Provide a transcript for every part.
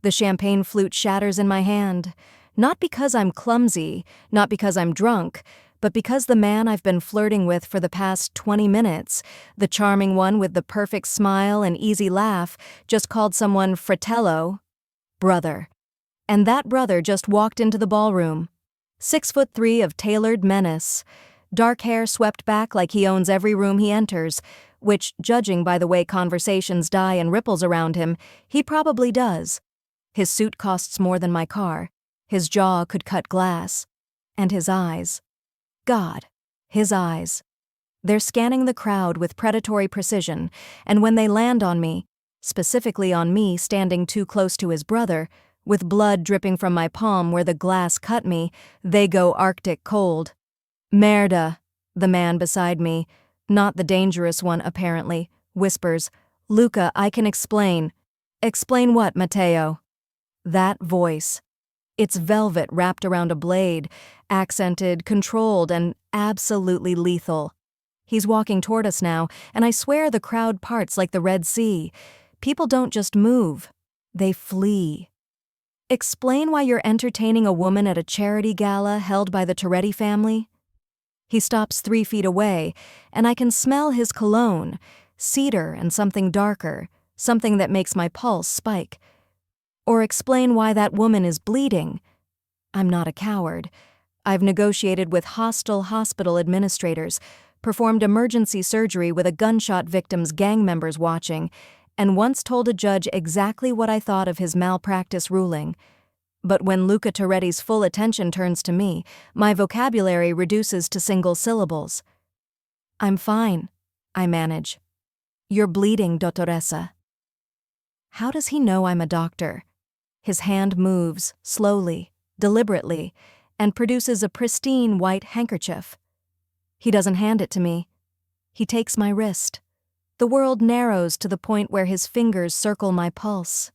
The champagne flute shatters in my hand. Not because I'm clumsy, not because I'm drunk, but because the man I've been flirting with for the past 20 minutes, the charming one with the perfect smile and easy laugh, just called someone fratello, brother. And that brother just walked into the ballroom. 6'3" of tailored menace. Dark hair swept back like he owns every room he enters, which, judging by the way conversations die in ripples around him, he probably does. His suit costs more than my car. His jaw could cut glass. And his eyes. God, his eyes. They're scanning the crowd with predatory precision, and when they land on me, specifically on me standing too close to his brother, with blood dripping from my palm where the glass cut me, they go Arctic cold. Merda, the man beside me, not the dangerous one apparently, whispers, Luca, I can explain. Explain what, Matteo? That voice. It's velvet wrapped around a blade, accented, controlled, and absolutely lethal. He's walking toward us now, and I swear the crowd parts like the Red Sea. People don't just move, they flee. Explain why you're entertaining a woman at a charity gala held by the Toretti family? He stops 3 feet away, and I can smell his cologne, cedar and something darker, something that makes my pulse spike. Or explain why that woman is bleeding. I'm not a coward. I've negotiated with hostile hospital administrators, performed emergency surgery with a gunshot victim's gang members watching, and once told a judge exactly what I thought of his malpractice ruling. But when Luca Toretti's full attention turns to me, my vocabulary reduces to single syllables. I'm fine, I manage. You're bleeding, dottoressa. How does he know I'm a doctor? His hand moves, slowly, deliberately, and produces a pristine white handkerchief. He doesn't hand it to me. He takes my wrist. The world narrows to the point where his fingers circle my pulse.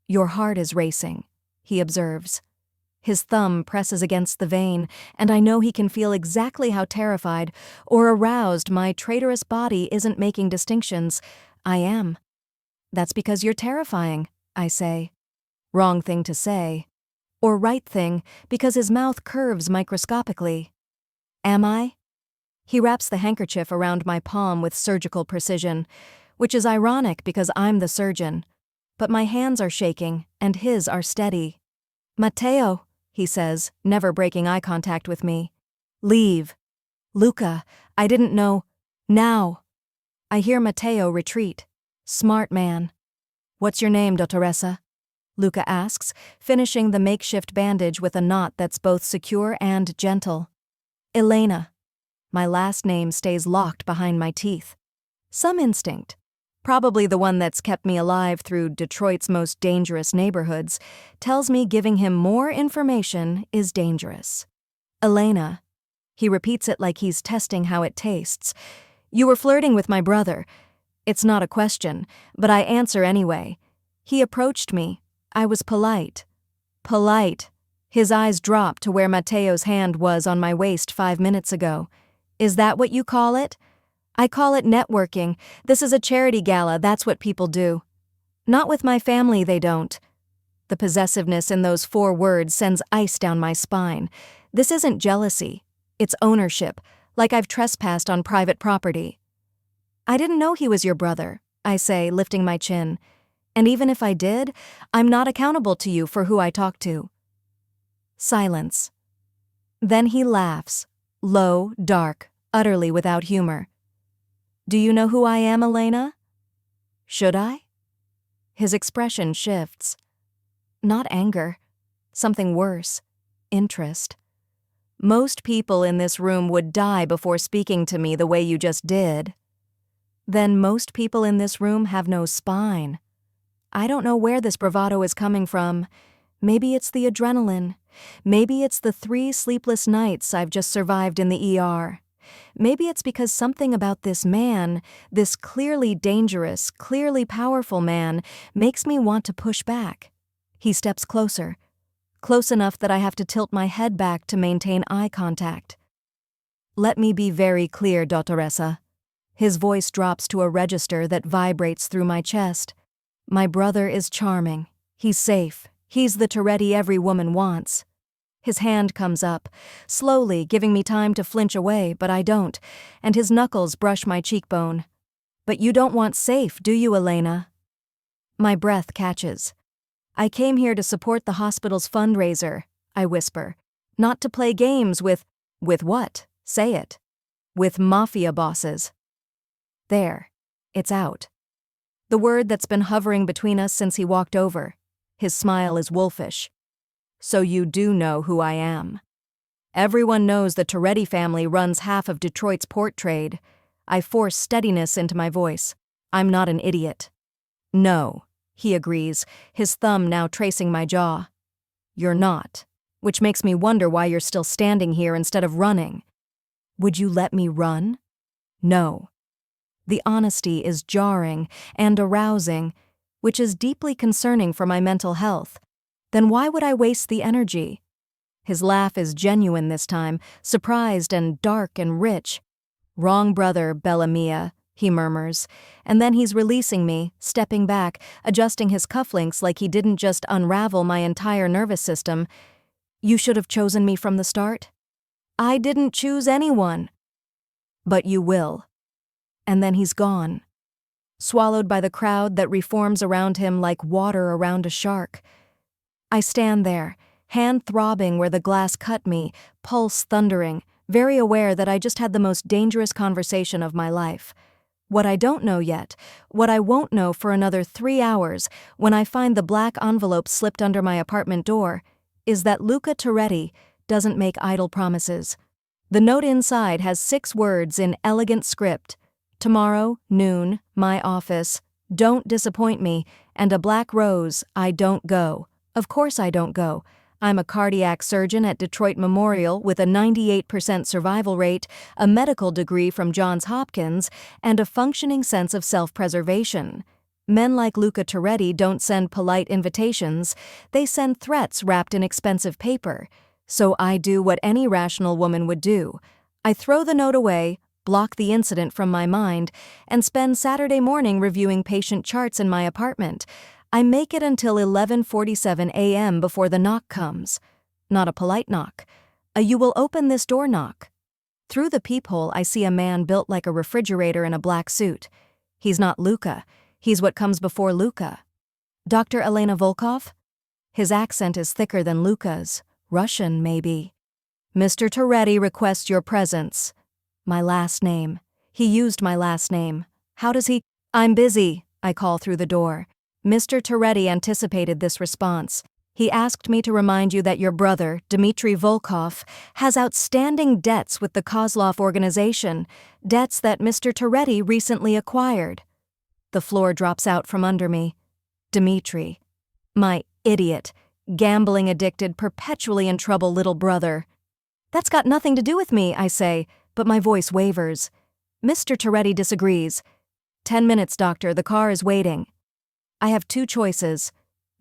Your heart is racing, he observes. His thumb presses against the vein, and I know he can feel exactly how terrified or aroused my traitorous body isn't making distinctions. I am. That's because you're terrifying, I say. Wrong thing to say. Or right thing, because his mouth curves microscopically. Am I? He wraps the handkerchief around my palm with surgical precision, which is ironic because I'm the surgeon. But my hands are shaking, and his are steady. Matteo, he says, never breaking eye contact with me. Leave. Luca, I didn't know. Now. I hear Matteo retreat. Smart man. What's your name, dottoressa? Luca asks, finishing the makeshift bandage with a knot that's both secure and gentle. Elena. My last name stays locked behind my teeth. Some instinct, probably the one that's kept me alive through Detroit's most dangerous neighborhoods, tells me giving him more information is dangerous. Elena. He repeats it like he's testing how it tastes. You were flirting with my brother. It's not a question, but I answer anyway. He approached me. I was polite. Polite. His eyes dropped to where Matteo's hand was on my waist 5 minutes ago. Is that what you call it? I call it networking. This is a charity gala, that's what people do. Not with my family, they don't. The possessiveness in those 4 words sends ice down my spine. This isn't jealousy. It's ownership, like I've trespassed on private property. I didn't know he was your brother, I say, lifting my chin. And even if I did, I'm not accountable to you for who I talk to. Silence. Then he laughs, low, dark, utterly without humor. Do you know who I am, Elena? Should I? His expression shifts. Not anger. Something worse. Interest. Most people in this room would die before speaking to me the way you just did. Then most people in this room have no spine. I don't know where this bravado is coming from. Maybe it's the adrenaline. Maybe it's the 3 sleepless nights I've just survived in the ER. Maybe it's because something about this man, this clearly dangerous, clearly powerful man, makes me want to push back. He steps closer, close enough that I have to tilt my head back to maintain eye contact. Let me be very clear, dottoressa. His voice drops to a register that vibrates through my chest. My brother is charming. He's safe. He's the Toretti every woman wants. His hand comes up, slowly giving me time to flinch away, but I don't, and his knuckles brush my cheekbone. But you don't want safe, do you, Elena? My breath catches. I came here to support the hospital's fundraiser, I whisper. Not to play games with what? Say it. With Mafia bosses. There. It's out. The word that's been hovering between us since he walked over. His smile is wolfish. So you do know who I am. Everyone knows the Toretti family runs half of Detroit's port trade. I force steadiness into my voice. I'm not an idiot. No, he agrees, his thumb now tracing my jaw. You're not, which makes me wonder why you're still standing here instead of running. Would you let me run? No. The honesty is jarring and arousing, which is deeply concerning for my mental health. Then why would I waste the energy? His laugh is genuine this time, surprised and dark and rich. Wrong brother, Bella Mia, he murmurs, and then he's releasing me, stepping back, adjusting his cufflinks like he didn't just unravel my entire nervous system. You should have chosen me from the start. I didn't choose anyone. But you will. And then he's gone, swallowed by the crowd that reforms around him like water around a shark. I stand there, hand throbbing where the glass cut me, pulse thundering, very aware that I just had the most dangerous conversation of my life. What I don't know yet, what I won't know for another 3 hours when I find the black envelope slipped under my apartment door, is that Luca Toretti doesn't make idle promises. The note inside has 6 words in elegant script. Tomorrow, noon, my office, don't disappoint me, and a black rose, I don't go. Of course I don't go. I'm a cardiac surgeon at Detroit Memorial with a 98% survival rate, a medical degree from Johns Hopkins, and a functioning sense of self-preservation. Men like Luca Toretti don't send polite invitations, they send threats wrapped in expensive paper. So I do what any rational woman would do. I throw the note away, block the incident from my mind, and spend Saturday morning reviewing patient charts in my apartment. I make it until 11:47 a.m. before the knock comes. Not a polite knock. A "you will open this door" knock. Through the peephole, I see a man built like a refrigerator in a black suit. He's not Luca. He's what comes before Luca. Dr. Elena Volkov? His accent is thicker than Luca's. Russian, maybe. Mr. Toretti requests your presence. My last name. He used my last name. How does he— I'm busy, I call through the door. Mr. Toretti anticipated this response. He asked me to remind you that your brother, Dmitry Volkov, has outstanding debts with the Kozlov organization, debts that Mr. Toretti recently acquired. The floor drops out from under me. Dmitry. My idiot, gambling-addicted, perpetually in trouble little brother. That's got nothing to do with me, I say, but my voice wavers. Mr. Toretti disagrees. 10 minutes, doctor, the car is waiting. I have 2 choices.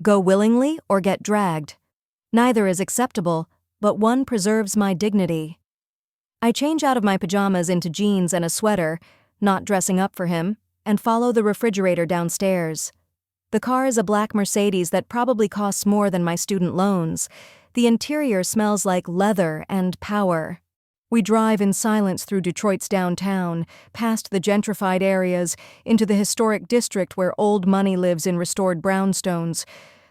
Go willingly or get dragged. Neither is acceptable, but one preserves my dignity. I change out of my pajamas into jeans and a sweater, not dressing up for him, and follow the refrigerator downstairs. The car is a black Mercedes that probably costs more than my student loans. The interior smells like leather and power. We drive in silence through Detroit's downtown, past the gentrified areas, into the historic district where old money lives in restored brownstones.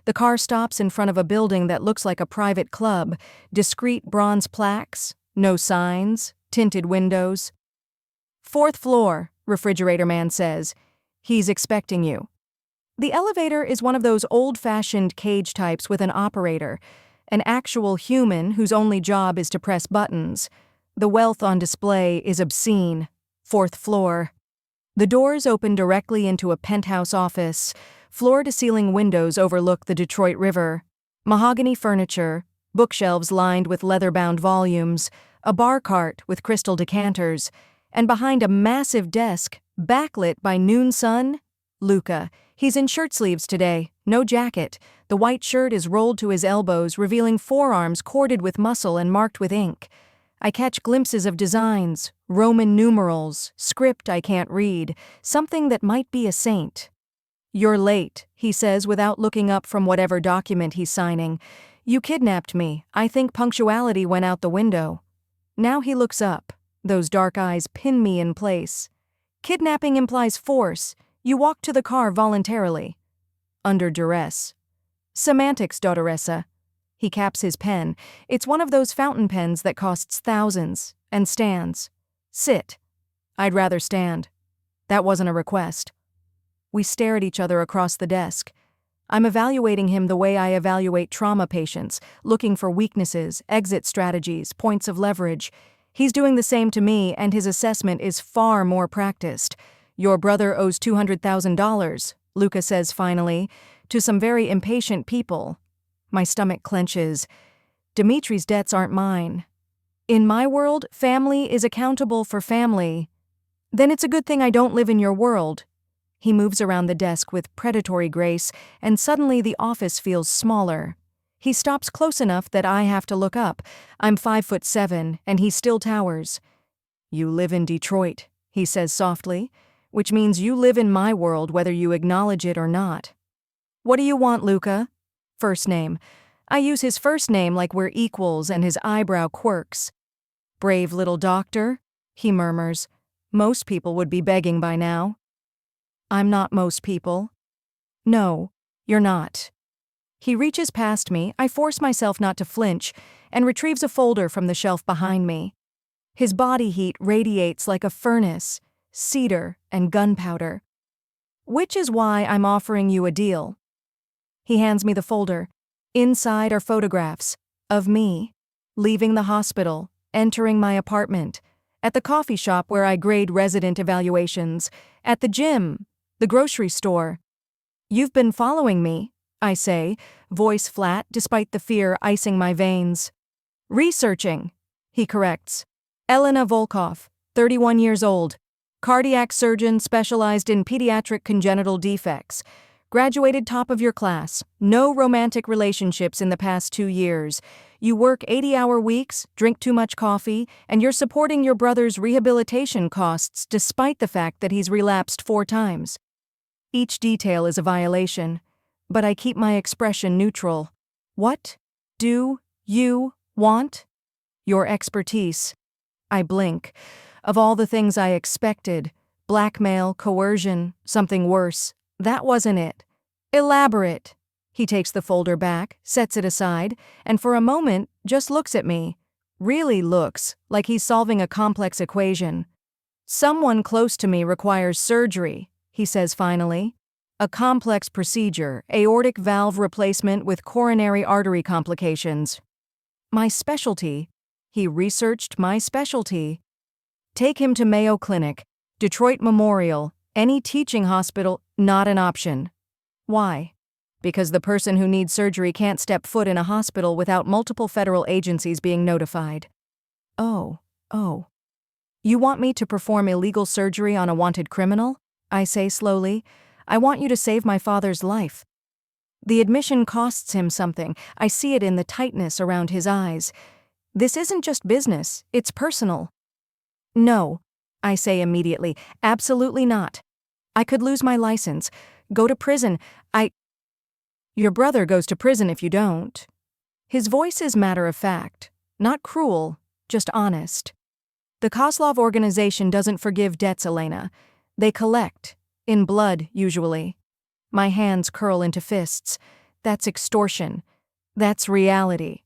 The car stops in front of a building that looks like a private club, discreet bronze plaques, no signs, tinted windows. 4th floor, refrigerator man says. He's expecting you. The elevator is one of those old-fashioned cage types with an operator, an actual human whose only job is to press buttons. The wealth on display is obscene. 4th floor. The doors open directly into a penthouse office. Floor-to-ceiling windows overlook the Detroit River. Mahogany furniture, bookshelves lined with leather-bound volumes, a bar cart with crystal decanters, and behind a massive desk, backlit by noon sun, Luca. He's in shirt sleeves today, no jacket. The white shirt is rolled to his elbows, revealing forearms corded with muscle and marked with ink. I catch glimpses of designs, Roman numerals, script I can't read, something that might be a saint. "You're late," he says without looking up from whatever document he's signing. "You kidnapped me. I think punctuality went out the window." Now he looks up. Those dark eyes pin me in place. "Kidnapping implies force. You walked to the car voluntarily." "Under duress." "Semantics, Dottoressa." He caps his pen. It's one of those fountain pens that costs thousands, and stands. "Sit." "I'd rather stand." That wasn't a request. We stare at each other across the desk. I'm evaluating him the way I evaluate trauma patients, looking for weaknesses, exit strategies, points of leverage. He's doing the same to me, and his assessment is far more practiced. "Your brother owes $200,000, Luca says finally, to some very impatient people. My stomach clenches. Dimitri's debts aren't mine. In my world, family is accountable for family. Then it's a good thing I don't live in your world. He moves around the desk with predatory grace, and suddenly the office feels smaller. He stops close enough that I have to look up. I'm 5'7", and he still towers. "You live in Detroit," he says softly, "which means you live in my world whether you acknowledge it or not." "What do you want, Luca?" First name. I use his first name like we're equals, and his eyebrow quirks. "Brave little doctor," he murmurs. "Most people would be begging by now." "I'm not most people." "No, you're not." He reaches past me. I force myself not to flinch, and retrieves a folder from the shelf behind me. His body heat radiates like a furnace, cedar and gunpowder. "Which is why I'm offering you a deal." He hands me the folder. Inside are photographs of me, leaving the hospital, entering my apartment, at the coffee shop where I grade resident evaluations, at the gym, the grocery store. "You've been following me," I say, voice flat despite the fear icing my veins. "Researching," he corrects. "Elena Volkov, 31 years old, cardiac surgeon specialized in pediatric congenital defects. Graduated top of your class, no romantic relationships in the past 2 years. You work 80-hour weeks, drink too much coffee, and you're supporting your brother's rehabilitation costs despite the fact that he's relapsed 4 times. Each detail is a violation, but I keep my expression neutral. "What do you want?" "Your expertise." I blink. Of all the things I expected, blackmail, coercion, something worse, that wasn't it. "Elaborate." He takes the folder back, sets it aside, and for a moment just looks at me. Really looks like he's solving a complex equation. "Someone close to me requires surgery," he says finally. "A complex procedure, aortic valve replacement with coronary artery complications." My specialty. He researched my specialty. "Take him to Mayo Clinic, Detroit Memorial, any teaching hospital, not an option." "Why?" "Because the person who needs surgery can't step foot in a hospital without multiple federal agencies being notified." Oh. You want me to perform illegal surgery on a wanted criminal?" I say slowly. "I want you to save my father's life." The admission costs him something. I see it in the tightness around his eyes. This isn't just business, it's personal. "No," I say immediately. "Absolutely not. I could lose my license, go to prison. Your brother goes to prison if you don't." His voice is matter of fact, not cruel, just honest. "The Kozlov organization doesn't forgive debts, Elena. They collect, in blood, usually." My hands curl into fists. That's extortion. That's reality.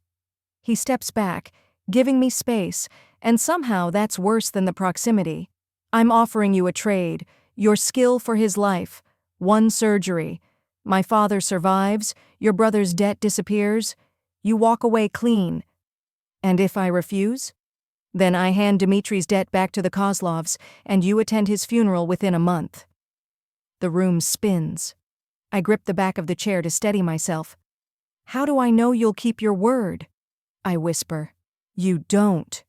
He steps back, giving me space, and somehow that's worse than the proximity. "I'm offering you a trade, your skill for his life. 1 surgery. My father survives, your brother's debt disappears. You walk away clean. And if I refuse? Then I hand Dimitri's debt back to the Kozlovs, and you attend his funeral within a month." The room spins. I grip the back of the chair to steady myself. "How do I know you'll keep your word?" I whisper. "You don't."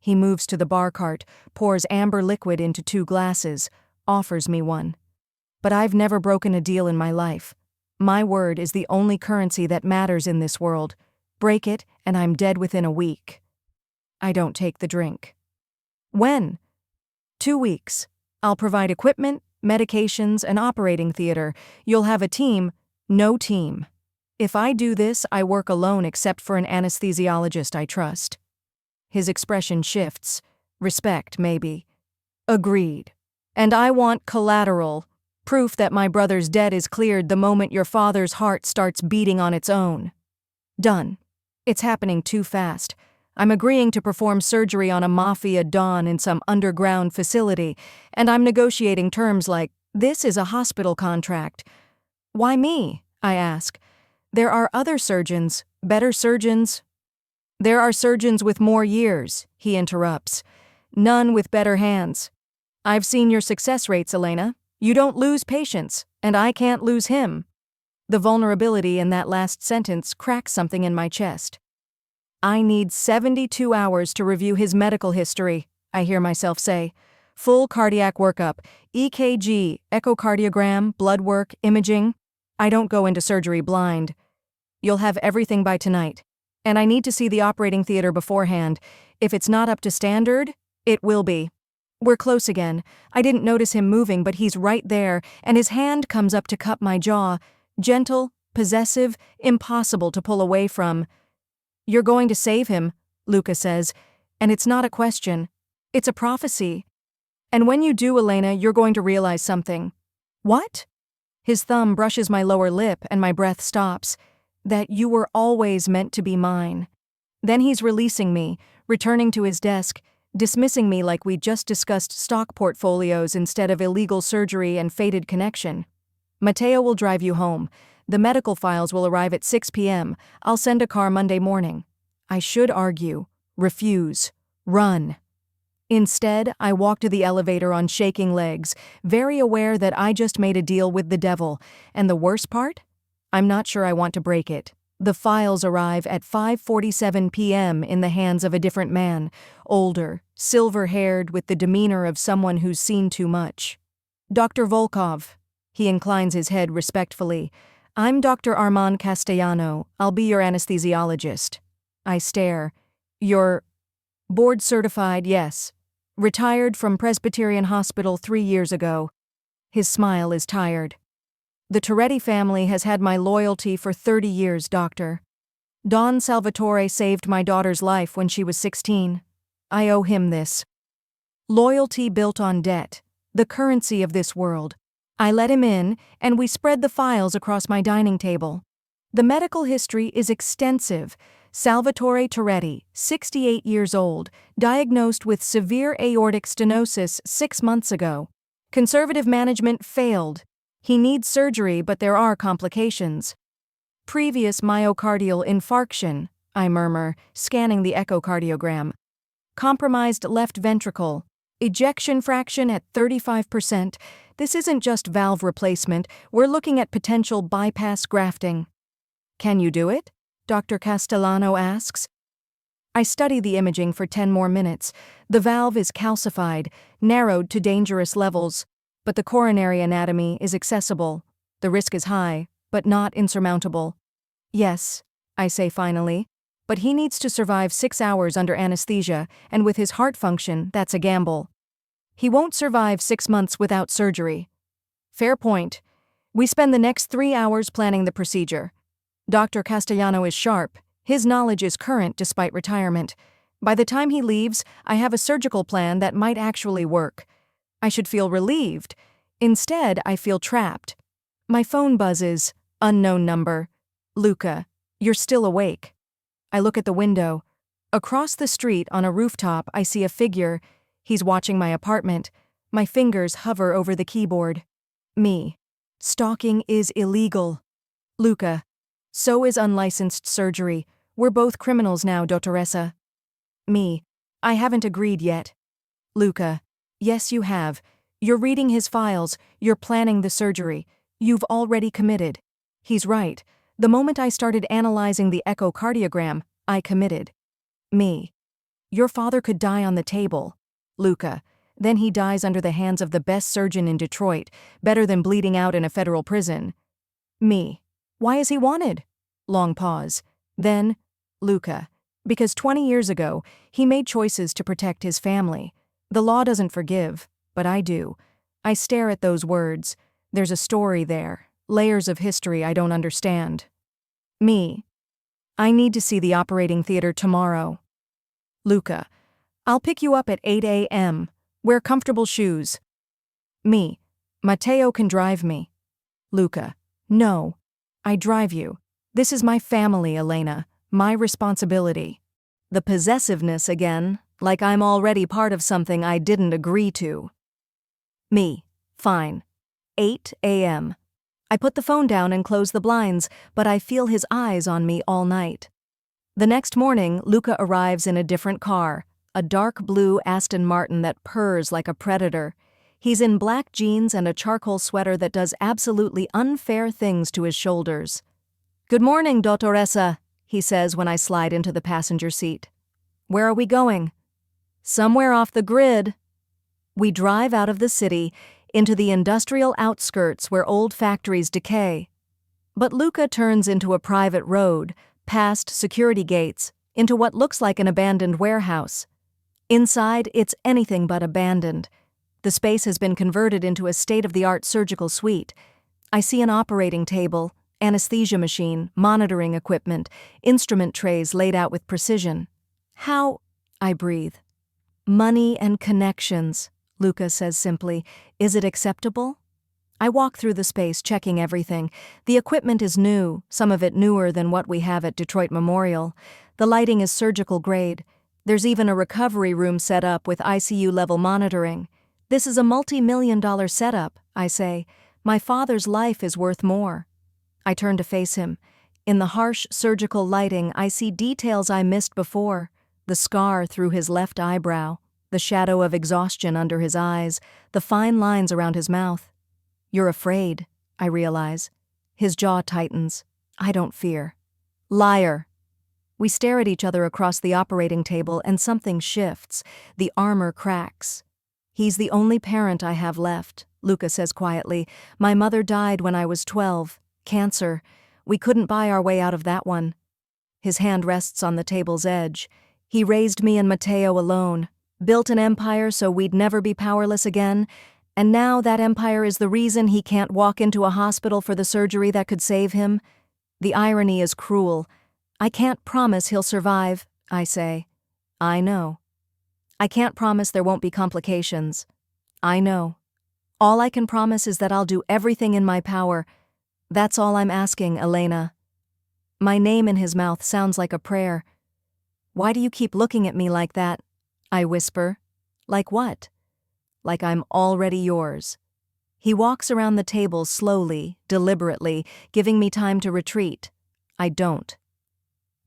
He moves to the bar cart, pours amber liquid into 2 glasses, offers me one. But I've never broken a deal in my life. My word is the only currency that matters in this world. Break it, and I'm dead within a week. I don't take the drink. "When?" 2 weeks. I'll provide equipment, medications, an operating theater. You'll have a team, no team. If I do this, I work alone except for an anesthesiologist I trust. His expression shifts. Respect, maybe. Agreed. And I want collateral. Proof that my brother's debt is cleared the moment your father's heart starts beating on its own. Done. It's happening too fast. I'm agreeing to perform surgery on a Mafia don in some underground facility, and I'm negotiating terms like, this is a hospital contract. Why me? I ask. There are other surgeons, better surgeons. There are surgeons with more years, he interrupts. None with better hands. I've seen your success rates, Elena. You don't lose patients, and I can't lose him. The vulnerability in that last sentence cracks something in my chest. I need 72 hours to review his medical history, I hear myself say. Full cardiac workup, EKG, echocardiogram, blood work, imaging. I don't go into surgery blind. You'll have everything by tonight. And I need to see the operating theater beforehand. If it's not up to standard, it will be. We're close again. I didn't notice him moving, but he's right there, and his hand comes up to cup my jaw. Gentle, possessive, impossible to pull away from. You're going to save him, Luca says, and it's not a question. It's a prophecy. And when you do, Elena, you're going to realize something. What? His thumb brushes my lower lip and my breath stops. That you were always meant to be mine. Then he's releasing me, returning to his desk, dismissing me like we just discussed stock portfolios instead of illegal surgery and fated connection. Matteo will drive you home. The medical files will arrive at 6 p.m. I'll send a car Monday morning. I should argue, refuse, run. Instead, I walk to the elevator on shaking legs, very aware that I just made a deal with the devil. And the worst part? I'm not sure I want to break it. The files arrive at 5:47 p.m. in the hands of a different man, older, silver-haired, with the demeanor of someone who's seen too much. Dr. Volkov. He inclines his head respectfully. I'm Dr. Armand Castellano. I'll be your anesthesiologist. I stare. You're board certified, yes. Retired from Presbyterian Hospital 3 years ago. His smile is tired. The Toretti family has had my loyalty for 30 years, doctor. Don Salvatore saved my daughter's life when she was 16. I owe him this. Loyalty built on debt, the currency of this world. I let him in, and we spread the files across my dining table. The medical history is extensive. Salvatore Toretti, 68 years old, diagnosed with severe aortic stenosis 6 months ago. Conservative management failed. He needs surgery, but there are complications. Previous myocardial infarction, I murmur, scanning the echocardiogram. Compromised left ventricle. Ejection fraction at 35%. This isn't just valve replacement, we're looking at potential bypass grafting. Can you do it? Dr. Castellano asks. I study the imaging for 10 more minutes. The valve is calcified, narrowed to dangerous levels, but the coronary anatomy is accessible. The risk is high, but not insurmountable. Yes, I say finally, but he needs to survive 6 hours under anesthesia, and with his heart function, that's a gamble. He won't survive 6 months without surgery. Fair point. We spend the next 3 hours planning the procedure. Dr. Castellano is sharp. His knowledge is current despite retirement. By the time he leaves, I have a surgical plan that might actually work. I should feel relieved. Instead, I feel trapped. My phone buzzes. Unknown number. Luca, you're still awake. I look at the window. Across the street on a rooftop, I see a figure. He's watching my apartment. My fingers hover over the keyboard. Me. Stalking is illegal. Luca. So is unlicensed surgery. We're both criminals now, Dottoressa. Me. I haven't agreed yet. Luca. Yes, you have. You're reading his files. You're planning the surgery. You've already committed. He's right. The moment I started analyzing the echocardiogram, I committed. Me. Your father could die on the table. Luca. Then he dies under the hands of the best surgeon in Detroit, better than bleeding out in a federal prison. Me. Why is he wanted? Long pause. Then, Luca. Because 20 years ago, he made choices to protect his family. The law doesn't forgive, but I do. I stare at those words. There's a story there, layers of history I don't understand. Me. I need to see the operating theater tomorrow. Luca. I'll pick you up at 8 a.m. Wear comfortable shoes. Me. Matteo can drive me. Luca. No. I drive you. This is my family, Elena. My responsibility. The possessiveness again, like I'm already part of something I didn't agree to. Me. Fine. 8 a.m. I put the phone down and close the blinds, but I feel his eyes on me all night. The next morning, Luca arrives in a different car, a dark blue Aston Martin that purrs like a predator. He's in black jeans and a charcoal sweater that does absolutely unfair things to his shoulders. "Good morning, Dottoressa," he says when I slide into the passenger seat. "Where are we going?" "Somewhere off the grid." We drive out of the city, into the industrial outskirts where old factories decay. But Luca turns into a private road, past security gates, into what looks like an abandoned warehouse. Inside, it's anything but abandoned. The space has been converted into a state-of-the-art surgical suite. I see an operating table, anesthesia machine, monitoring equipment, instrument trays laid out with precision. "How?" I breathe. "Money and connections," Luca says simply. "Is it acceptable?" I walk through the space, checking everything. The equipment is new, some of it newer than what we have at Detroit Memorial. The lighting is surgical grade. There's even a recovery room set up with ICU-level monitoring. "This is a multi-million-dollar setup," I say. "My father's life is worth more." I turn to face him. In the harsh surgical lighting, I see details I missed before. The scar through his left eyebrow, the shadow of exhaustion under his eyes, the fine lines around his mouth. "You're afraid," I realize. His jaw tightens. I don't fear. "Liar." We stare at each other across the operating table and something shifts. The armor cracks. "He's the only parent I have left," Luca says quietly. "My mother died when I was 12. Cancer. We couldn't buy our way out of that one." His hand rests on the table's edge. "He raised me and Matteo alone, built an empire so we'd never be powerless again, and now that empire is the reason he can't walk into a hospital for the surgery that could save him. The irony is cruel. I can't promise he'll survive," I say. "I know." "I can't promise there won't be complications." "I know." "All I can promise is that I'll do everything in my power. That's all I'm asking, Elena." My name in his mouth sounds like a prayer. "Why do you keep looking at me like that?" I whisper. "Like what?" "Like I'm already yours." He walks around the table slowly, deliberately, giving me time to retreat. I don't.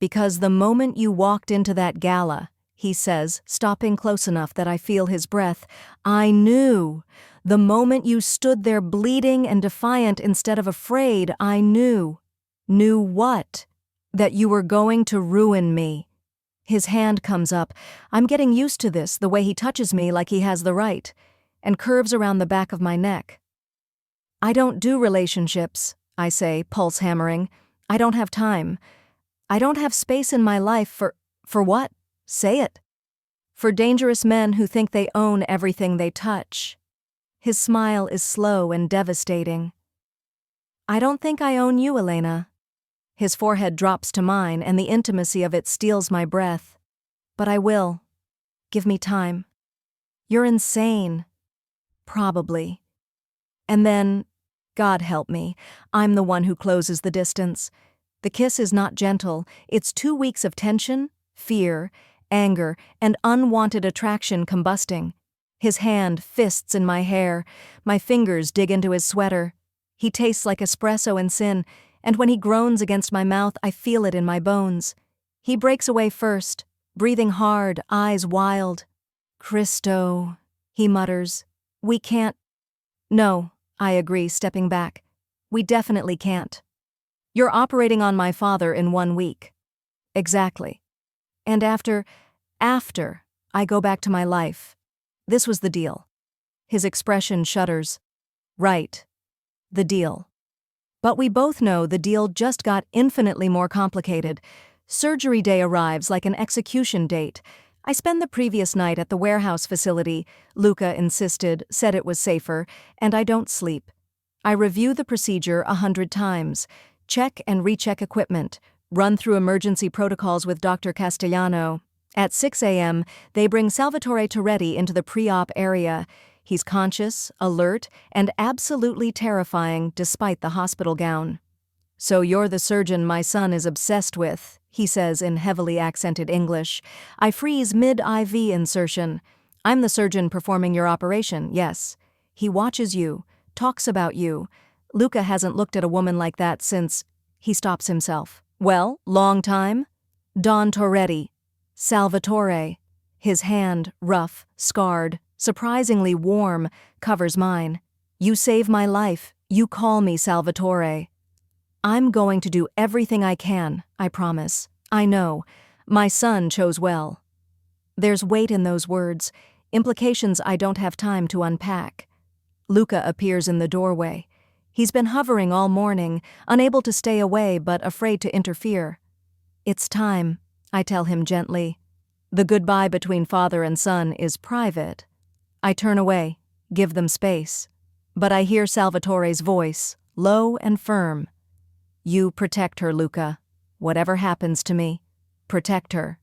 "Because the moment you walked into that gala," he says, stopping close enough that I feel his breath, "I knew. The moment you stood there bleeding and defiant instead of afraid, I knew." "Knew what?" "That you were going to ruin me." His hand comes up. I'm getting used to this, the way he touches me like he has the right, and curves around the back of my neck. "I don't do relationships," I say, pulse hammering. "I don't have time. I don't have space in my life for what? Say it." "For dangerous men who think they own everything they touch." His smile is slow and devastating. "I don't think I own you, Elena." His forehead drops to mine, and the intimacy of it steals my breath. "But I will. Give me time." "You're insane." "Probably." And then, God help me, I'm the one who closes the distance. The kiss is not gentle. It's 2 weeks of tension, fear, anger, and unwanted attraction combusting. His hand fists in my hair. My fingers dig into his sweater. He tastes like espresso and sin, and when he groans against my mouth, I feel it in my bones. He breaks away first, breathing hard, eyes wild. "Christo," he mutters. "We can't." "No," I agree, stepping back. "We definitely can't. You're operating on my father in 1 week." "Exactly. And after, I go back to my life. This was the deal." His expression shudders. "Right. The deal." But we both know the deal just got infinitely more complicated. Surgery day arrives like an execution date. I spent the previous night at the warehouse facility, Luca insisted, said it was safer, and I don't sleep. I review the procedure 100 times, check and recheck equipment, run through emergency protocols with Dr. Castellano. At 6 a.m., they bring Salvatore Toretti into the pre-op area. He's conscious, alert, and absolutely terrifying despite the hospital gown. "So you're the surgeon my son is obsessed with," he says in heavily accented English. I freeze mid-IV insertion. "I'm the surgeon performing your operation, yes." He watches you, talks about you. Luca hasn't looked at a woman like that since... He stops himself. "Well, long time?" "Don Toretti." "Salvatore." His hand, rough, scarred, surprisingly warm, covers mine. "You save my life. You call me Salvatore." "I'm going to do everything I can, I promise. I know. My son chose well." There's weight in those words, implications I don't have time to unpack. Luca appears in the doorway. He's been hovering all morning, unable to stay away but afraid to interfere. "It's time," I tell him gently. The goodbye between father and son is private. I turn away, give them space. But I hear Salvatore's voice, low and firm. "You protect her, Luca. Whatever happens to me, protect her."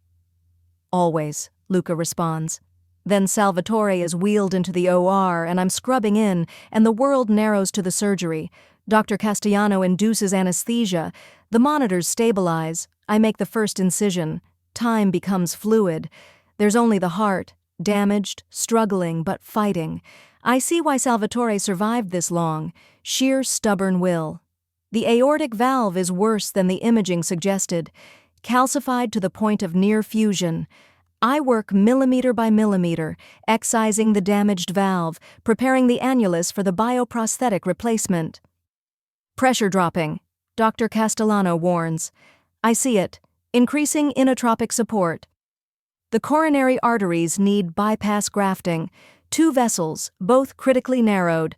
"Always," Luca responds. Then Salvatore is wheeled into the OR and I'm scrubbing in, and the world narrows to the surgery. Dr. Castellano induces anesthesia. The monitors stabilize. I make the first incision. Time becomes fluid. There's only the heart, damaged, struggling, but fighting. I see why Salvatore survived this long. Sheer stubborn will. The aortic valve is worse than the imaging suggested, calcified to the point of near fusion. I work millimeter by millimeter, excising the damaged valve, preparing the annulus for the bioprosthetic replacement. "Pressure dropping," Dr. Castellano warns. I see it, increasing inotropic support. The coronary arteries need bypass grafting, 2 vessels, both critically narrowed.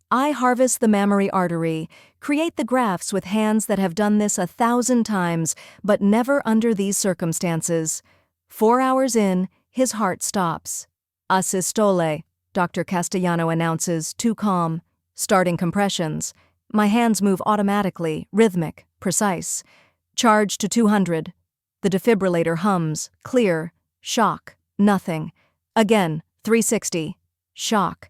I harvest the mammary artery, create the grafts with hands that have done this 1,000 times, but never under these circumstances. 4 hours in, his heart stops. "Asystole," Dr. Castellano announces, too calm. Starting compressions. My hands move automatically, rhythmic, precise. Charge to 200. The defibrillator hums, clear. Shock. Nothing. Again, 360. Shock.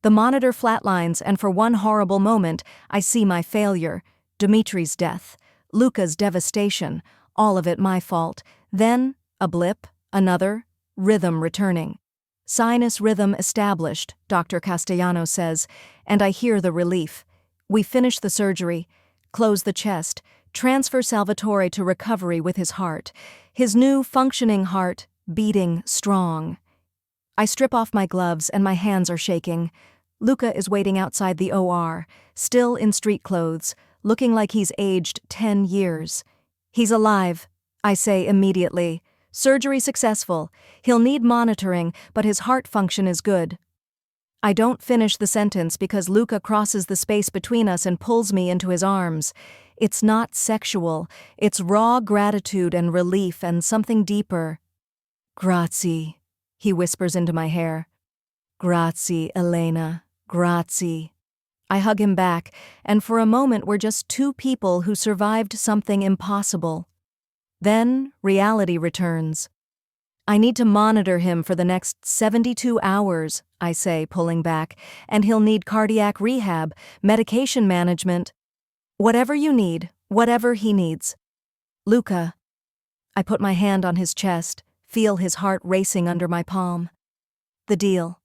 The monitor flatlines, and for one horrible moment, I see my failure. Dimitri's death. Luca's devastation. All of it my fault. Then, a blip, another, rhythm returning. "Sinus rhythm established," Dr. Castellano says, and I hear the relief. We finish the surgery, close the chest, transfer Salvatore to recovery with his heart. His new, functioning heart, beating strong. I strip off my gloves and my hands are shaking. Luca is waiting outside the OR, still in street clothes, looking like he's aged 10 years. "He's alive," I say immediately. "Surgery successful. He'll need monitoring, but his heart function is good." I don't finish the sentence because Luca crosses the space between us and pulls me into his arms. It's not sexual. It's raw gratitude and relief and something deeper. "Grazie," he whispers into my hair. "Grazie, Elena. Grazie." I hug him back, and for a moment we're just 2 people who survived something impossible. Then reality returns. "I need to monitor him for the next 72 hours, I say, pulling back, "and he'll need cardiac rehab, medication management. Whatever you need, whatever he needs." "Luca." I put my hand on his chest, feel his heart racing under my palm. "The deal."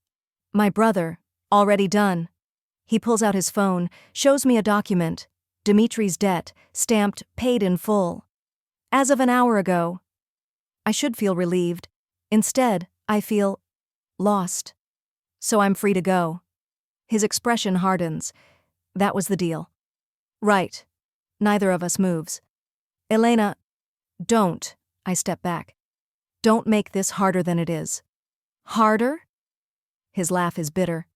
"My brother. Already done." He pulls out his phone, shows me a document. Dimitri's debt, stamped paid in full. As of an hour ago. I should feel relieved. Instead, I feel lost. "So I'm free to go." His expression hardens. That was the deal. "Right." Neither of us moves. "Elena, don't." I step back. "Don't make this harder than it is." "Harder?" His laugh is bitter.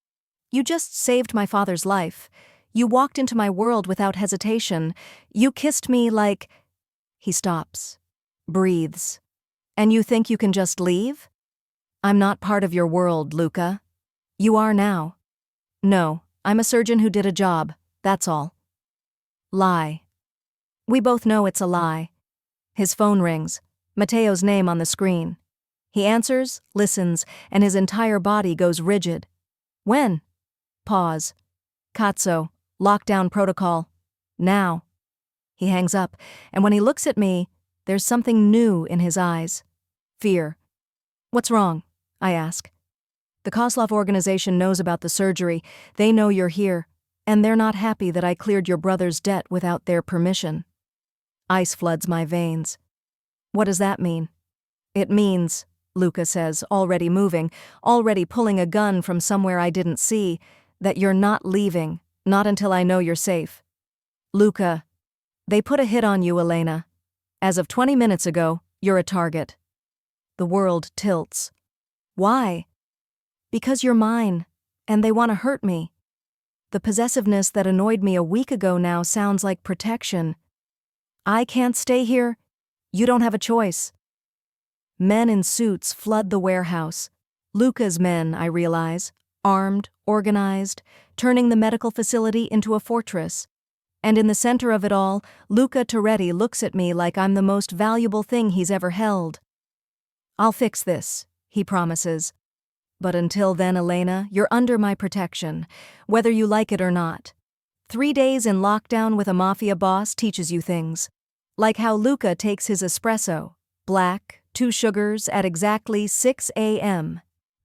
"You just saved my father's life. You walked into my world without hesitation. You kissed me like..." He stops. Breathes. "And you think you can just leave?" I'm not part of your world, Luca. You are now. No, I'm a surgeon who did a job, that's all. Lie. We both know it's a lie. His phone rings, Matteo's name on the screen. He answers, listens, and his entire body goes rigid. When? Pause. Cazzo, lockdown protocol. Now. He hangs up, and when he looks at me, there's something new in his eyes. Fear. What's wrong? I ask. The Kozlov organization knows about the surgery. They know you're here, and they're not happy that I cleared your brother's debt without their permission. Ice floods my veins. What does that mean? It means, Luca says, already moving, already pulling a gun from somewhere I didn't see, that you're not leaving, not until I know you're safe. Luca, they put a hit on you, Elena. As of 20 minutes ago, you're a target. The world tilts. Why? Because you're mine, and they want to hurt me. The possessiveness that annoyed me a week ago now sounds like protection. I can't stay here. You don't have a choice. Men in suits flood the warehouse. Luca's men, I realize, armed, organized, turning the medical facility into a fortress. And in the center of it all, Luca Toretti looks at me like I'm the most valuable thing he's ever held. I'll fix this, he promises. But until then, Elena, you're under my protection, whether you like it or not. 3 days in lockdown with a mafia boss teaches you things. Like how Luca takes his espresso, black, 2 sugars at exactly 6 a.m.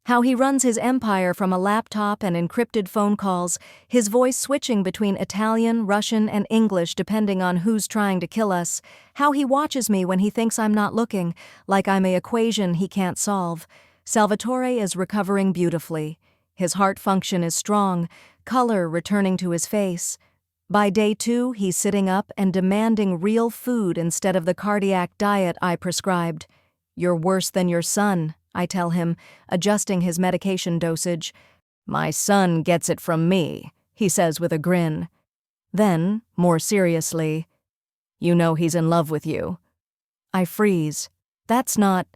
How he runs his empire from a laptop and encrypted phone calls, his voice switching between Italian, Russian, and English depending on who's trying to kill us. How he watches me when he thinks I'm not looking, like I'm an equation he can't solve. Salvatore is recovering beautifully. His heart function is strong, color returning to his face. By day 2, he's sitting up and demanding real food instead of the cardiac diet I prescribed. You're worse than your son, I tell him, adjusting his medication dosage. My son gets it from me, he says with a grin. Then, more seriously, you know he's in love with you. I freeze. That's not...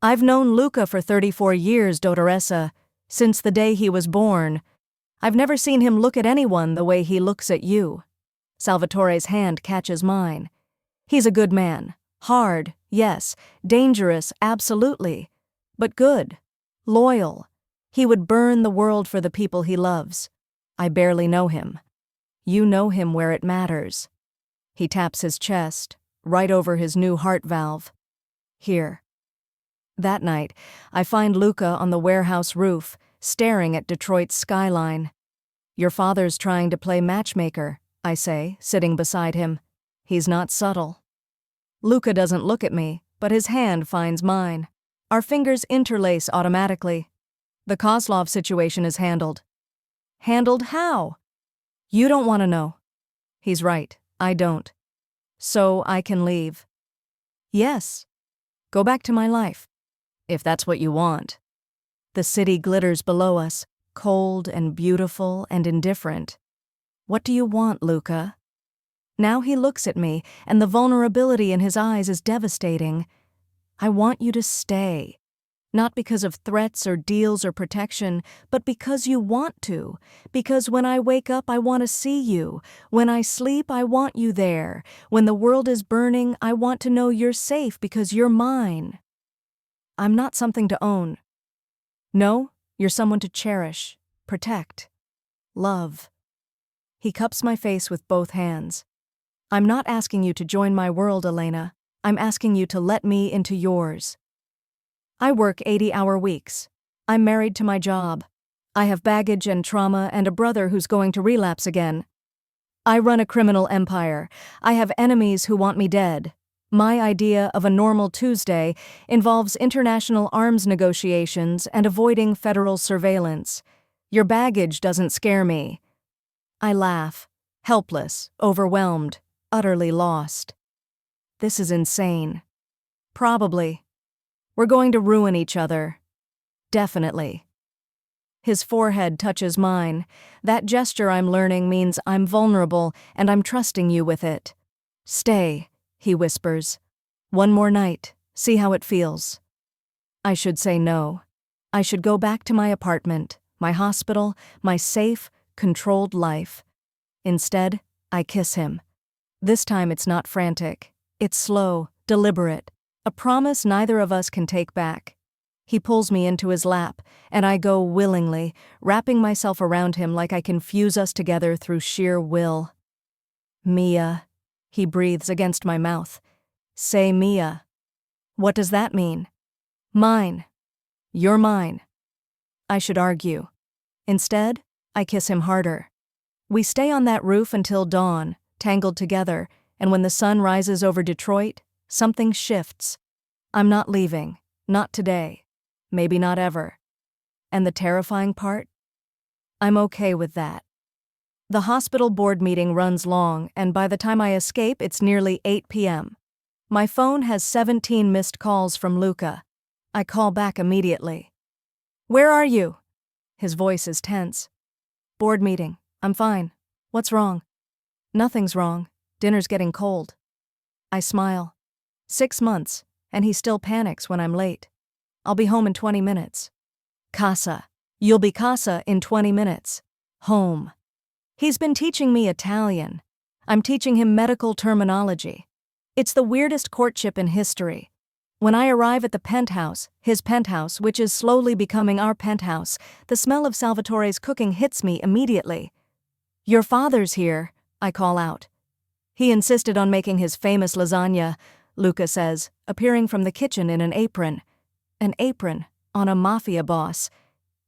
I've known Luca for 34 years, Dottoressa, since the day he was born. I've never seen him look at anyone the way he looks at you. Salvatore's hand catches mine. He's a good man. Hard, yes. Dangerous, absolutely. But good. Loyal. He would burn the world for the people he loves. I barely know him. You know him where it matters. He taps his chest, right over his new heart valve. Here. That night, I find Luca on the warehouse roof, staring at Detroit's skyline. Your father's trying to play matchmaker, I say, sitting beside him. He's not subtle. Luca doesn't look at me, but his hand finds mine. Our fingers interlace automatically. The Kozlov situation is handled. Handled how? You don't want to know. He's right, I don't. So I can leave. Yes. Go back to my life. If that's what you want. The city glitters below us, cold and beautiful and indifferent. What do you want, Luca? Now he looks at me, and the vulnerability in his eyes is devastating. I want you to stay. Not because of threats or deals or protection, but because you want to. Because when I wake up, I want to see you. When I sleep, I want you there. When the world is burning, I want to know you're safe because you're mine. I'm not something to own. No, you're someone to cherish, protect, love. He cups my face with both hands. I'm not asking you to join my world, Elena. I'm asking you to let me into yours. I work 80-hour weeks. I'm married to my job. I have baggage and trauma and a brother who's going to relapse again. I run a criminal empire. I have enemies who want me dead. My idea of a normal Tuesday involves international arms negotiations and avoiding federal surveillance. Your baggage doesn't scare me. I laugh, helpless, overwhelmed, utterly lost. This is insane. Probably. We're going to ruin each other. Definitely. His forehead touches mine. That gesture I'm learning means I'm vulnerable and I'm trusting you with it. Stay, he whispers. One more night. See how it feels. I should say no. I should go back to my apartment, my hospital, my safe, controlled life. Instead, I kiss him. This time it's not frantic. It's slow, deliberate, a promise neither of us can take back. He pulls me into his lap, and I go willingly, wrapping myself around him like I can fuse us together through sheer will. Mia, he breathes against my mouth. Say Mia. What does that mean? Mine. You're mine. I should argue. Instead, I kiss him harder. We stay on that roof until dawn, tangled together, and when the sun rises over Detroit, something shifts. I'm not leaving. Not today. Maybe not ever. And the terrifying part? I'm okay with that. The hospital board meeting runs long, and by the time I escape, it's nearly 8 p.m. My phone has 17 missed calls from Luca. I call back immediately. Where are you? His voice is tense. Board meeting. I'm fine. What's wrong? Nothing's wrong. Dinner's getting cold. I smile. 6 months, and he still panics when I'm late. I'll be home in 20 minutes. Casa. You'll be casa in 20 minutes. Home. He's been teaching me Italian. I'm teaching him medical terminology. It's the weirdest courtship in history. When I arrive at the penthouse, his penthouse, which is slowly becoming our penthouse, the smell of Salvatore's cooking hits me immediately. Your father's here, I call out. He insisted on making his famous lasagna, Luca says, appearing from the kitchen in an apron. An apron on a Mafia boss.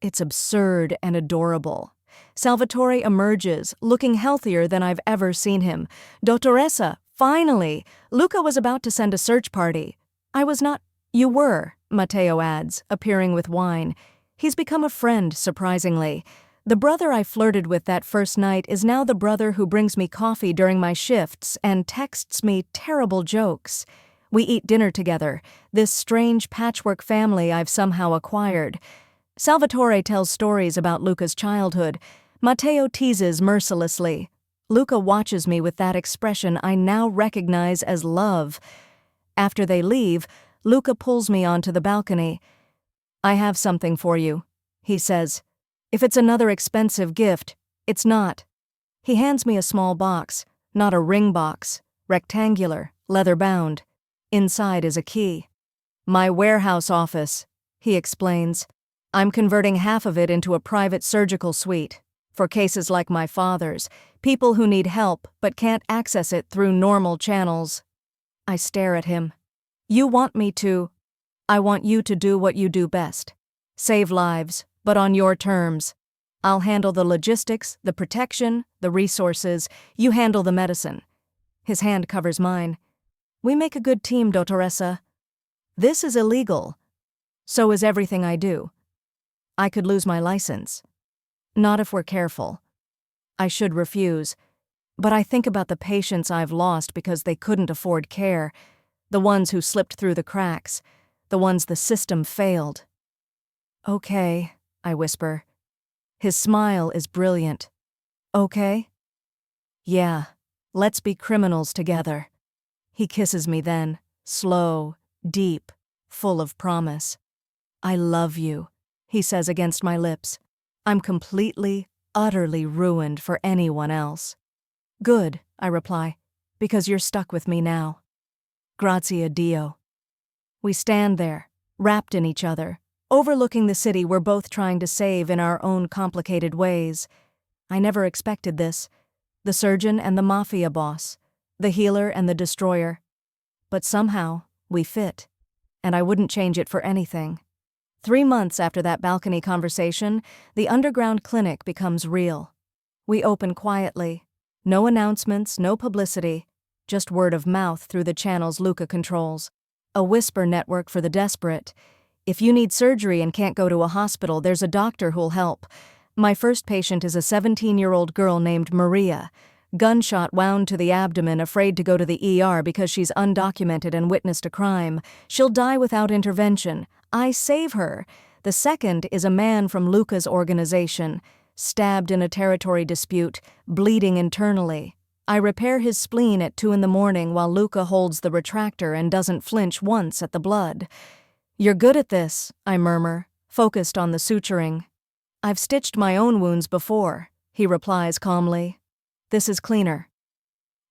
It's absurd and adorable. Salvatore emerges, looking healthier than I've ever seen him. Dottoressa, finally! Luca was about to send a search party. I was not. You were, Matteo adds, appearing with wine. He's become a friend, surprisingly. The brother I flirted with that first night is now the brother who brings me coffee during my shifts and texts me terrible jokes. We eat dinner together, this strange patchwork family I've somehow acquired. Salvatore tells stories about Luca's childhood. Matteo teases mercilessly. Luca watches me with that expression I now recognize as love. After they leave, Luca pulls me onto the balcony. I have something for you, he says. If it's another expensive gift, it's not. He hands me a small box, not a ring box, rectangular, leather-bound. Inside is a key. My warehouse office, he explains. I'm converting half of it into a private surgical suite. For cases like my father's, people who need help but can't access it through normal channels. I stare at him. You want me to? I want you to do what you do best. Save lives, but on your terms. I'll handle the logistics, the protection, the resources. You handle the medicine. His hand covers mine. We make a good team, Dottoressa. This is illegal. So is everything I do. I could lose my license. Not if we're careful. I should refuse. But I think about the patients I've lost because they couldn't afford care, the ones who slipped through the cracks, the ones the system failed. Okay, I whisper. His smile is brilliant. Okay? Yeah, let's be criminals together. He kisses me then, slow, deep, full of promise. I love you, he says against my lips. I'm completely, utterly ruined for anyone else. Good, I reply, because you're stuck with me now. Grazie a Dio. We stand there, wrapped in each other, overlooking the city we're both trying to save in our own complicated ways. I never expected this. The surgeon and the Mafia boss, the healer and the destroyer. But somehow, we fit. And I wouldn't change it for anything. 3 months after that balcony conversation, the underground clinic becomes real. We open quietly. No announcements, no publicity, just word of mouth through the channels Luca controls. A whisper network for the desperate. If you need surgery and can't go to a hospital, there's a doctor who'll help. My first patient is a 17-year-old girl named Maria. Gunshot wound to the abdomen, afraid to go to the ER because she's undocumented and witnessed a crime. She'll die without intervention. I save her. The second is a man from Luca's organization, stabbed in a territory dispute, bleeding internally. I repair his spleen at 2 a.m. while Luca holds the retractor and doesn't flinch once at the blood. You're good at this, I murmur, focused on the suturing. I've stitched my own wounds before, he replies calmly. This is cleaner.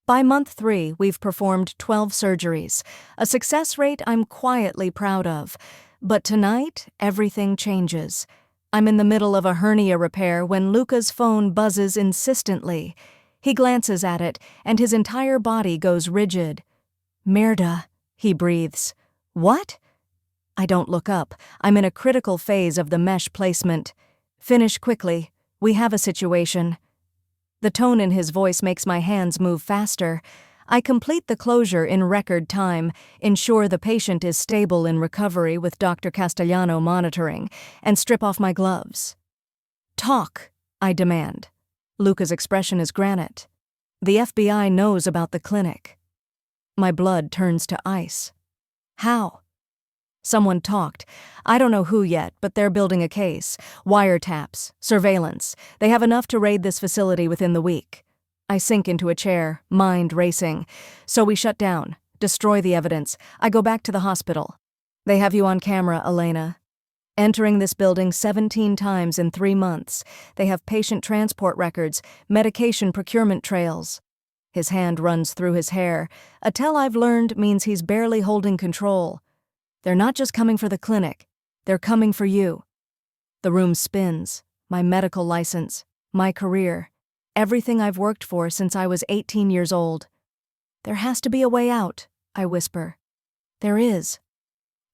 By month 3, we've performed 12 surgeries, a success rate I'm quietly proud of. But tonight, everything changes. I'm in the middle of a hernia repair when Luca's phone buzzes insistently. He glances at it, and his entire body goes rigid. Merda, he breathes. What? I don't look up. I'm in a critical phase of the mesh placement. Finish quickly. We have a situation. The tone in his voice makes my hands move faster. I complete the closure in record time, ensure the patient is stable in recovery with Dr. Castellano monitoring, and strip off my gloves. Talk, I demand. Luca's expression is granite. The FBI knows about the clinic. My blood turns to ice. How? Someone talked. I don't know who yet, but they're building a case. Wiretaps, surveillance. They have enough to raid this facility within the week. I sink into a chair, mind racing. So we shut down, destroy the evidence. I go back to the hospital. They have you on camera, Elena. Entering this building 17 times in 3 months. They have patient transport records, medication procurement trails. His hand runs through his hair. A tell I've learned means he's barely holding control. They're not just coming for the clinic. They're coming for you. The room spins. My medical license. My career. Everything I've worked for since I was 18 years old. There has to be a way out, I whisper. There is.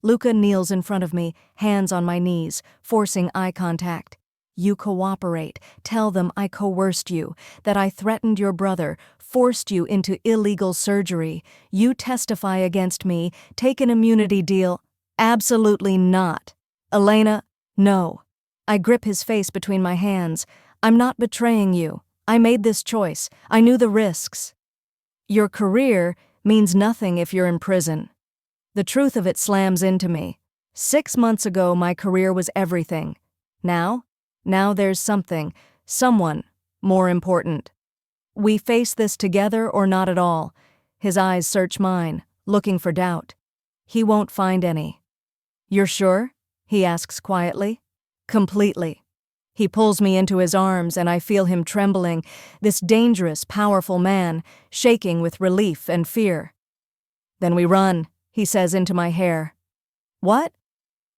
Luca kneels in front of me, hands on my knees, forcing eye contact. You cooperate. Tell them I coerced you, that I threatened your brother, forced you into illegal surgery. You testify against me, take an immunity deal. Absolutely not. Elena, no. I grip his face between my hands. I'm not betraying you. I made this choice. I knew the risks. Your career means nothing if you're in prison. The truth of it slams into me. 6 months ago, my career was everything. Now there's someone more important. We face this together or not at all. His eyes search mine, looking for doubt. He won't find any. You're sure? He asks quietly. Completely. He pulls me into his arms and I feel him trembling, this dangerous, powerful man, shaking with relief and fear. Then we run, he says into my hair. What?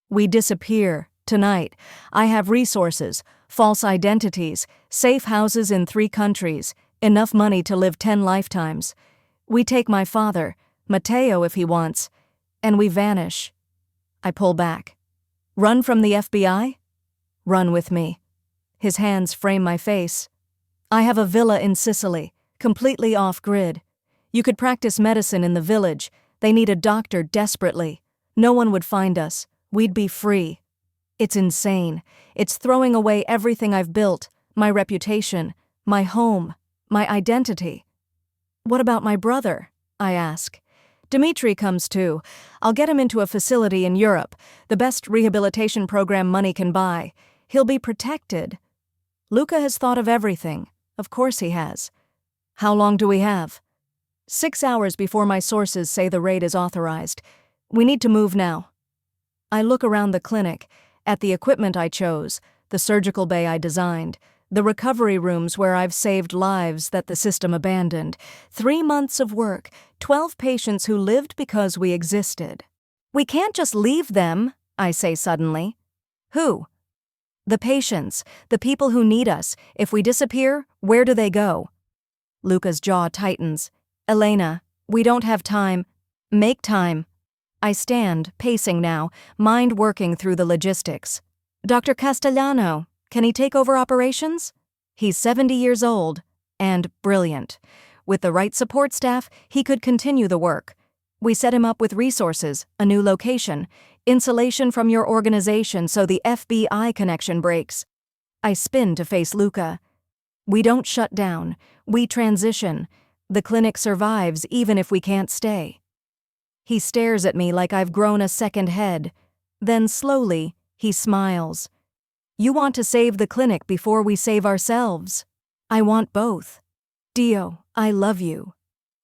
We disappear, tonight. I have resources, false identities, safe houses in 3 countries, enough money to live 10 lifetimes. We take my father, Matteo if he wants, and we vanish. I pull back. Run from the FBI? Run with me. His hands frame my face. I have a villa in Sicily, completely off-grid. You could practice medicine in the village. They need a doctor desperately. No one would find us. We'd be free. It's insane. It's throwing away everything I've built, my reputation, my home, my identity. What about my brother? I ask. Dimitri comes too. I'll get him into a facility in Europe, the best rehabilitation program money can buy. He'll be protected. Luca has thought of everything. Of course he has. How long do we have? 6 hours before my sources say the raid is authorized. We need to move now. I look around the clinic, at the equipment I chose, the surgical bay I designed, the recovery rooms where I've saved lives that the system abandoned. 3 months of work, 12 patients who lived because we existed. We can't just leave them, I say suddenly. Who? The patients, the people who need us. If we disappear, where do they go? Luca's jaw tightens. Elena, we don't have time. Make time. I stand, pacing now, mind working through the logistics. Dr. Castellano, can he take over operations? He's 70 years old, and brilliant. With the right support staff, he could continue the work. We set him up with resources, a new location, insulation from your organization so the FBI connection breaks. I spin to face Luca. We don't shut down. We transition. The clinic survives even if we can't stay. He stares at me like I've grown a second head. Then slowly, he smiles. You want to save the clinic before we save ourselves. I want both. Dio, I love you.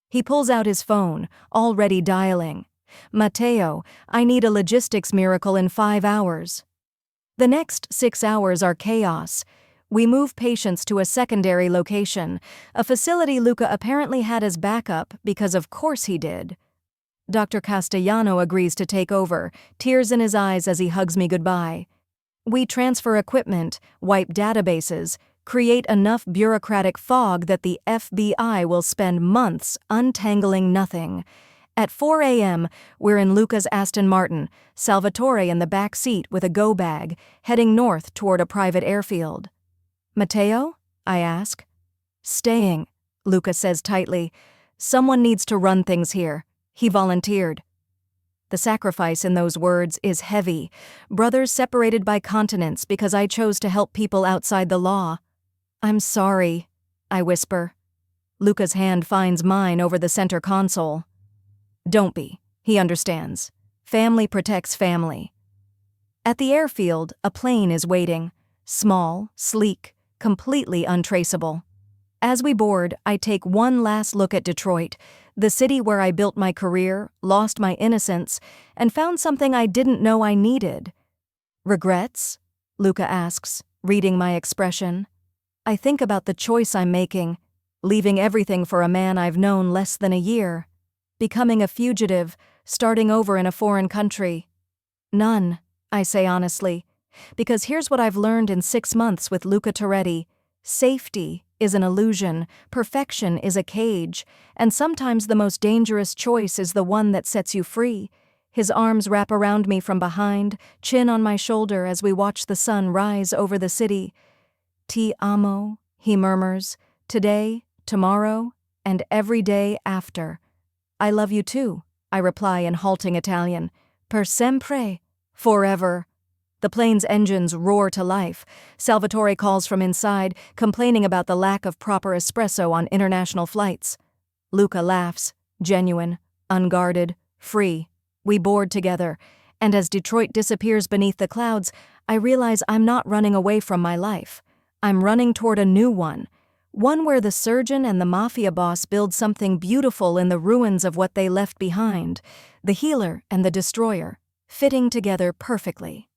He pulls out his phone, already dialing. Matteo, I need a logistics miracle in 5 hours. The next 6 hours are chaos. We move patients to a secondary location, a facility Luca apparently had as backup because of course he did. Dr. Castellano agrees to take over, tears in his eyes as he hugs me goodbye. We transfer equipment, wipe databases, create enough bureaucratic fog that the FBI will spend months untangling nothing. At 4 a.m., we're in Luca's Aston Martin, Salvatore in the back seat with a go bag, heading north toward a private airfield. Matteo? I ask. Staying, Luca says tightly. Someone needs to run things here. He volunteered. The sacrifice in those words is heavy. Brothers separated by continents because I chose to help people outside the law. I'm sorry, I whisper. Luca's hand finds mine over the center console. Don't be. He understands. Family protects family. At the airfield, a plane is waiting. Small, sleek, completely untraceable. As we board, I take one last look at Detroit, the city where I built my career, lost my innocence, and found something I didn't know I needed. Regrets? Luca asks, reading my expression. I think about the choice I'm making, leaving everything for a man I've known less than a year, becoming a fugitive, starting over in a foreign country. None, I say honestly, because here's what I've learned in 6 months with Luca Toretti. Safety is an illusion, perfection is a cage, and sometimes the most dangerous choice is the one that sets you free. His arms wrap around me from behind, chin on my shoulder as we watch the sun rise over the city. Ti amo, he murmurs, today, tomorrow, and every day after. I love you too, I reply in halting Italian. Per sempre, forever. The plane's engines roar to life. Salvatore calls from inside, complaining about the lack of proper espresso on international flights. Luca laughs, genuine, unguarded, free. We board together, and as Detroit disappears beneath the clouds, I realize I'm not running away from my life. I'm running toward a new one where the surgeon and the Mafia boss build something beautiful in the ruins of what they left behind, the healer and the destroyer, fitting together perfectly.